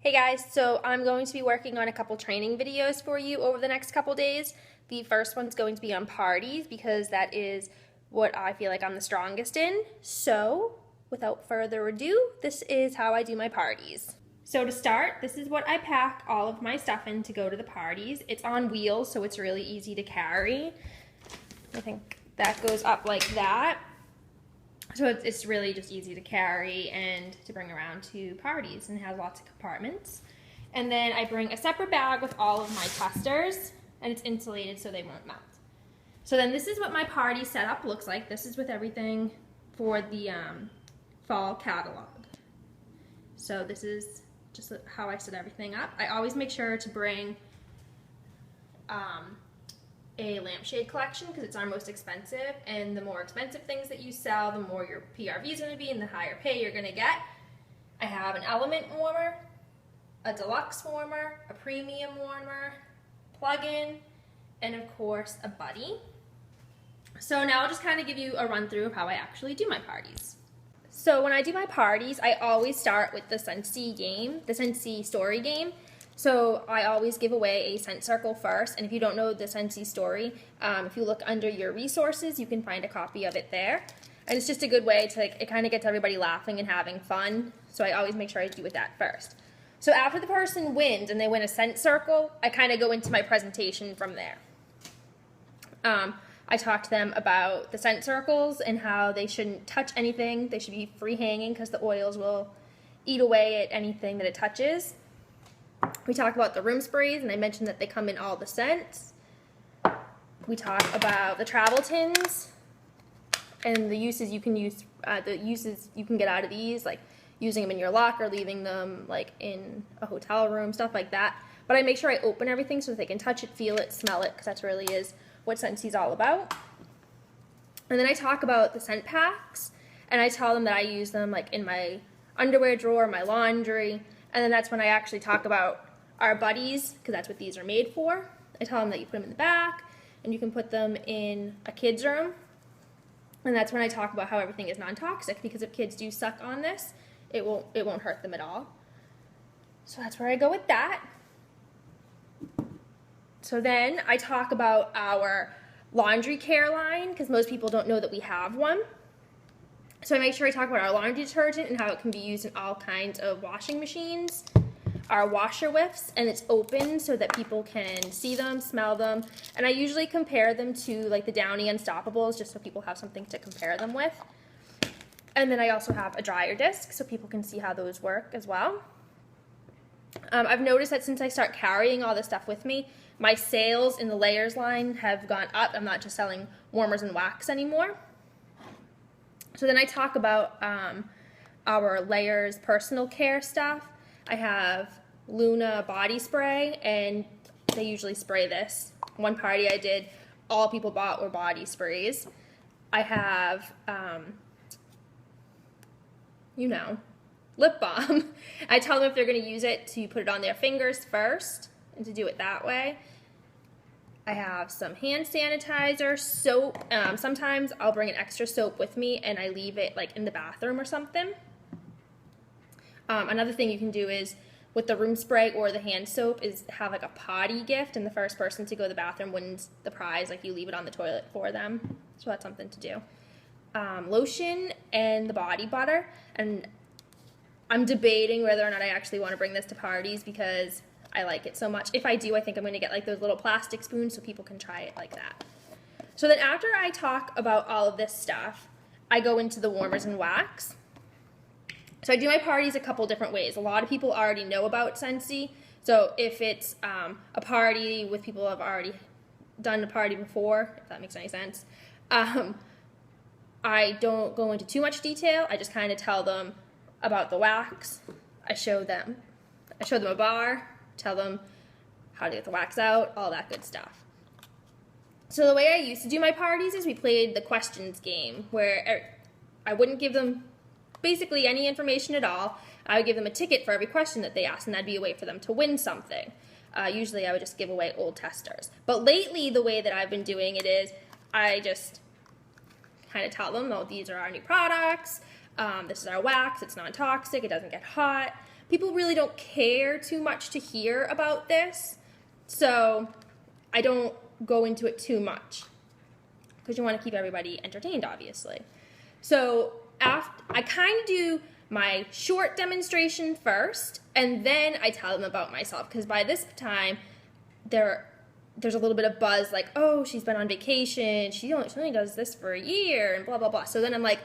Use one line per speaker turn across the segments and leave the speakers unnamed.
Hey guys, so I'm going to be working on a couple training videos for you over the next couple days. The first one's going to be on parties because that is what I feel like I'm the strongest in. So, without further ado, this is how I do my parties. So to start, this is what I pack all of my stuff in to go to the parties. It's on wheels, so it's really easy to carry. I think that goes up like that. So it's really just easy to carry and to bring around to parties, and it has lots of compartments. And then I bring a separate bag with all of my testers, and it's insulated so they won't melt. So then this is what my party setup looks like. This is with everything for the fall catalog. So this is just how I set everything up. I always make sure to bring a lampshade collection because it's our most expensive, and the more expensive things that you sell, the more your PRV is going to be and the higher pay you're going to get. I have an element warmer, a deluxe warmer, a premium warmer, plug-in, and of course a buddy. So now I'll just kind of give you a run through of how I actually do my parties. So when I do my parties, I always start with the Scentsy game, the Scentsy story game. So I always give away a scent circle first, and if you don't know the Scentsy story, if you look under your resources, you can find a copy of it there. And it's just a good way to, it kind of gets everybody laughing and having fun, so I always make sure I do it that first. So after the person wins and they win a scent circle, I kind of go into my presentation from there. I talk to them about the scent circles and how they shouldn't touch anything. They should be free hanging because the oils will eat away at anything that it touches. We talk about the room sprays, and I mentioned that they come in all the scents. We talk about the travel tins and the uses you can use, get out of these, like using them in your locker, leaving them like in a hotel room, stuff like that. But I make sure I open everything so that they can touch it, feel it, smell it, because that really is what Scentsy's all about. And then I talk about the scent packs, and I tell them that I use them like in my underwear drawer, my laundry. And then that's when I actually talk about our buddies, because that's what these are made for. I tell them that you put them in the back, and you can put them in a kid's room. And that's when I talk about how everything is non-toxic, because if kids do suck on this, it won't hurt them at all. So that's where I go with that. So then I talk about our laundry care line, because most people don't know that we have one. So I make sure I talk about our laundry detergent and how it can be used in all kinds of washing machines, our washer whiffs, and it's open so that people can see them, smell them, and I usually compare them to like the Downy Unstoppables just so people have something to compare them with. And then I also have a dryer disc so people can see how those work as well. I've noticed that since I start carrying all this stuff with me, my sales in the layers line have gone up. I'm not just selling warmers and wax anymore. So then I talk about our layers personal care stuff. I have Luna body spray, and they usually spray this. One party I did, all people bought were body sprays. I have, lip balm. I tell them if they're going to use it to put it on their fingers first and to do it that way. I have some hand sanitizer, soap. Sometimes I'll bring an extra soap with me and I leave it like in the bathroom or something. Another thing you can do is with the room spray or the hand soap is have like a potty gift, and the first person to go to the bathroom wins the prize. Like you leave it on the toilet for them. So that's something to do. Lotion and the body butter. And I'm debating whether or not I actually want to bring this to parties because I like it so much. If I do, I think I'm going to get like those little plastic spoons so people can try it like that. So then after I talk about all of this stuff, I go into the warmers and wax. So I do my parties a couple different ways. A lot of people already know about Scentsy. So if it's a party with people who have already done a party before, if that makes any sense, I don't go into too much detail. I just kind of tell them about the wax. I show them a bar, tell them how to get the wax out, all that good stuff. So the way I used to do my parties is we played the questions game, where I wouldn't give them basically any information at all. I would give them a ticket for every question that they asked, and that'd be a way for them to win something. Usually I would just give away old testers. But lately the way that I've been doing it is I just kind of tell them, oh, these are our new products, this is our wax, it's non-toxic, it doesn't get hot. people really don't care too much to hear about this, so I don't go into it too much because you want to keep everybody entertained, obviously. So I kind of do my short demonstration first, and then I tell them about myself, because by this time there's a little bit of buzz, like, oh, she's been on vacation, she only does this for a year, and blah, blah, blah. So then I'm like,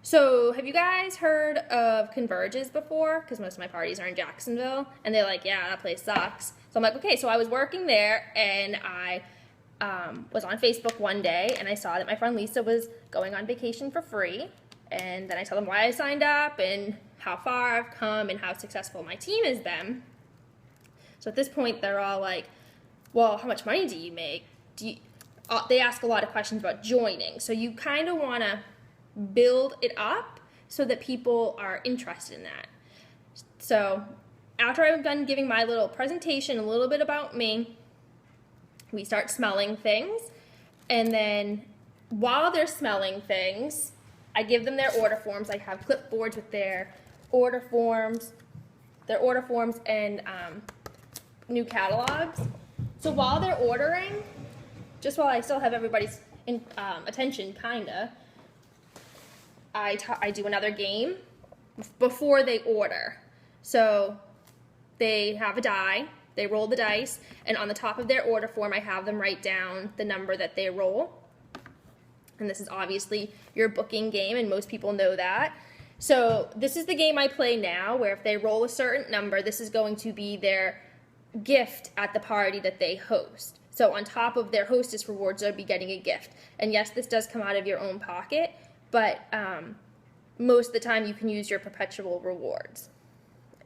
so have you guys heard of Converges before? Because most of my parties are in Jacksonville. And they're like, yeah, that place sucks. So I'm like, okay, so I was working there, and I was on Facebook one day, and I saw that my friend Lisa was going on vacation for free. And then I tell them why I signed up and how far I've come and how successful my team has been. So at this point, they're all like, well, how much money do you make? They ask a lot of questions about joining. So you kind of want to build it up so that people are interested in that. So after I'm done giving my little presentation, a little bit about me, we start smelling things. And then while they're smelling things, I give them their order forms. I have clipboards with their order forms and new catalogs. So while they're ordering, just while I still have everybody's attention, kinda, I do another game before they order. So they have a die, they roll the dice, and on the top of their order form, I have them write down the number that they roll. And this is obviously your booking game, and most people know that. So this is the game I play now, where if they roll a certain number, this is going to be their gift at the party that they host. So on top of their hostess rewards, they'll be getting a gift. And yes, this does come out of your own pocket, but most of the time you can use your perpetual rewards.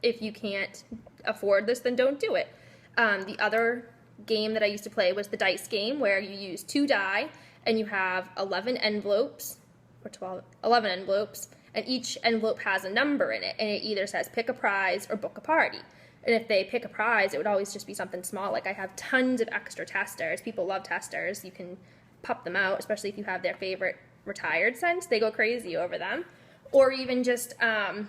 If you can't afford this, then don't do it. The other game that I used to play was the dice game, where you use 2 die and you have 11 envelopes, or 11 envelopes, and each envelope has a number in it, and it either says pick a prize or book a party. And if they pick a prize, it would always just be something small. Like I have tons of extra testers. People love testers. You can pop them out, especially if you have their favorite retired scents. They go crazy over them. Or even just the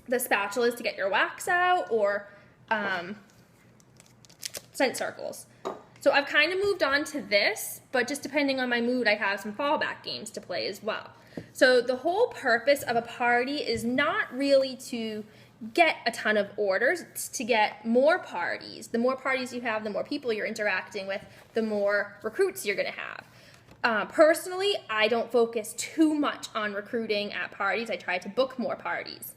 spatulas to get your wax out, or scent circles. So I've kind of moved on to this, but just depending on my mood, I have some fallback games to play as well. So the whole purpose of a party is not really to get a ton of orders, it's to get more parties. The more parties you have, the more people you're interacting with, the more recruits you're going to have. Personally, I don't focus too much on recruiting at parties. I try to book more parties.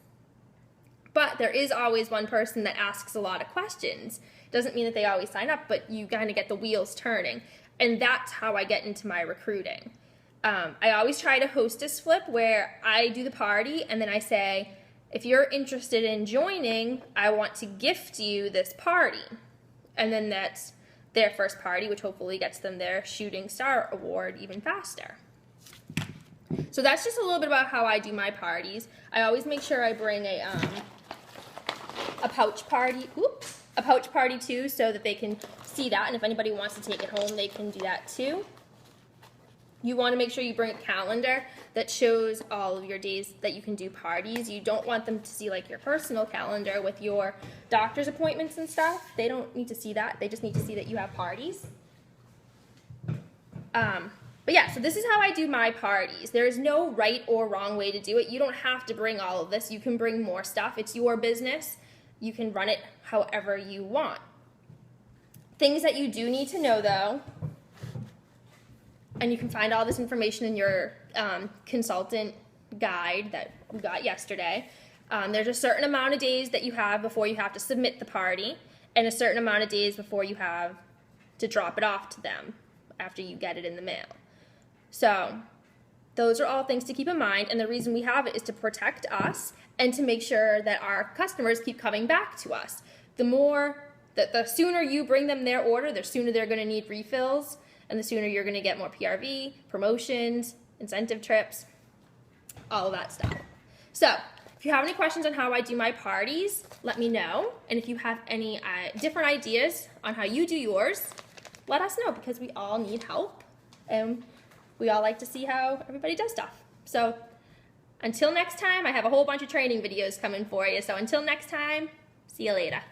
But there is always one person that asks a lot of questions. Doesn't mean that they always sign up, but you kind of get the wheels turning. And that's how I get into my recruiting. I always try to hostess flip, where I do the party and then I say, if you're interested in joining, I want to gift you this party. And then that's their first party, which hopefully gets them their shooting star award even faster. So that's just a little bit about how I do my parties. I always make sure I bring a pouch party, a pouch party too, so that they can see that. And if anybody wants to take it home, they can do that too. You want to make sure you bring a calendar that shows all of your days that you can do parties. You don't want them to see like your personal calendar with your doctor's appointments and stuff. They don't need to see that. They just need to see that you have parties. But yeah, so this is how I do my parties. There is no right or wrong way to do it. You don't have to bring all of this. You can bring more stuff. It's your business. You can run it however you want. Things that you do need to know though, and you can find all this information in your consultant guide that we got yesterday. There's a certain amount of days that you have before you have to submit the party, and a certain amount of days before you have to drop it off to them after you get it in the mail. So those are all things to keep in mind, and the reason we have it is to protect us and to make sure that our customers keep coming back to us. The sooner you bring them their order, the sooner they're going to need refills, and the sooner you're going to get more PRV, promotions, incentive trips, all of that stuff. So if you have any questions on how I do my parties, let me know. And if you have any different ideas on how you do yours, let us know, because we all need help and we all like to see how everybody does stuff. So Until next time, I have a whole bunch of training videos coming for you. So until next time, see you later.